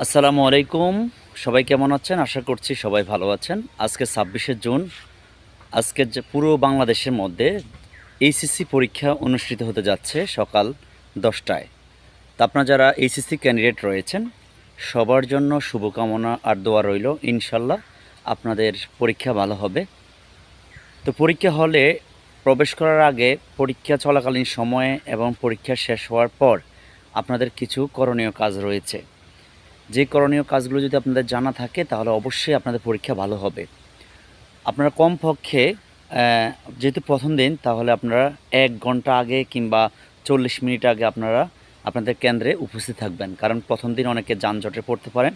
আসসালামু আলাইকুম। সবাই কেমন আছেন? আশা করছি সবাই ভালো আছেন। আজকে ২৬শে জুন। আজকে যে পুরো বাংলাদেশের মধ্যে এইচএসসি পরীক্ষা অনুষ্ঠিত হতে যাচ্ছে সকাল ১০টায়। তো আপনারা যারা এইচএসসি ক্যান্ডিডেট রয়েছেন, সবার জন্য শুভকামনা আর দোয়া রইল। ইনশাল্লাহ আপনাদের পরীক্ষা ভালো হবে। তো পরীক্ষা হলে প্রবেশ করার আগে, পরীক্ষা চলাকালীন সময়ে এবং পরীক্ষা শেষ হওয়ার পর আপনাদের কিছু করণীয় কাজ রয়েছে। যে করণীয় কাজগুলো যদি আপনাদের জানা থাকে তাহলে অবশ্যই আপনাদের পরীক্ষা ভালো হবে। আপনারা কমপক্ষে যেহেতু প্রথম দিন, তাহলে আপনারা ১ ঘন্টা আগে কিংবা ৪০ মিনিট আগে আপনারা আপনাদের কেন্দ্রে উপস্থিত থাকবেন। কারণ প্রথম দিন অনেকে যানজটে পড়তে পারেন।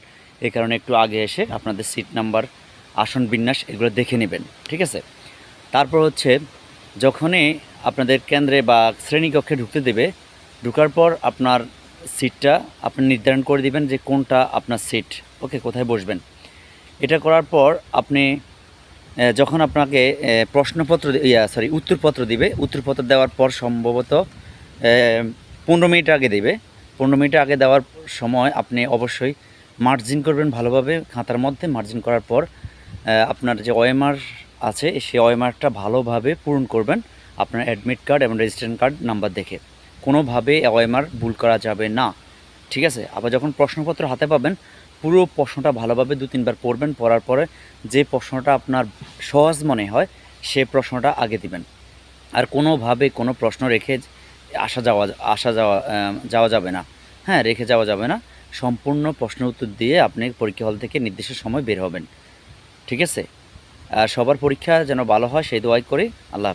এই কারণে একটু আগে এসে আপনাদের সিট নাম্বার, আসন বিন্যাস এগুলো দেখে নেবেন। ঠিক আছে? তারপর হচ্ছে, যখনই আপনাদের কেন্দ্রে বা শ্রেণীকক্ষে ঢুকতে দেবে, ঢোকার পর আপনার সিটটা আপনি নির্ধারণ করে দিবেন যে কোনটা আপনার সিট, ওকে, কোথায় বসবেন। এটা করার পর আপনি যখন আপনাকে প্রশ্নপত্র উত্তরপত্র দিবে, উত্তরপত্র দেওয়ার পর সম্ভবত ১৫ মিনিট আগে দেবে। ১৫ মিনিট আগে দেওয়ার সময় আপনি অবশ্যই মার্জিন করবেন ভালোভাবে, খাতার মধ্যে মার্জিন করার পর আপনার যে ওএমআর আছে সেই ওএমআরটা ভালোভাবে পূরণ করবেন আপনার অ্যাডমিট কার্ড এবং রেজিস্ট্রেশন কার্ড নাম্বার দেখে। কোনোভাবে ওএমআর ভুল করা যাবে না। ঠিক আছে? আবার যখন প্রশ্নপত্র হাতে পাবেন, পুরো প্রশ্নটা ভালোভাবে ২-৩ বার পড়বেন। পড়ার পরে যে প্রশ্নটা আপনার সহজ মনে হয় সে প্রশ্নটা আগে দিবেন। আর কোনোভাবে কোনো প্রশ্ন রেখে যাওয়া যাবে না। হ্যাঁ, রেখে যাওয়া যাবে না। সম্পূর্ণ প্রশ্নের উত্তর দিয়ে আপনি পরীক্ষা হল থেকে নির্দিষ্ট সময় বের হবেন। ঠিক আছে? আর সবার পরীক্ষা যেন ভালো হয় সেই দোয়াই করি। আল্লাহ হাফেজ।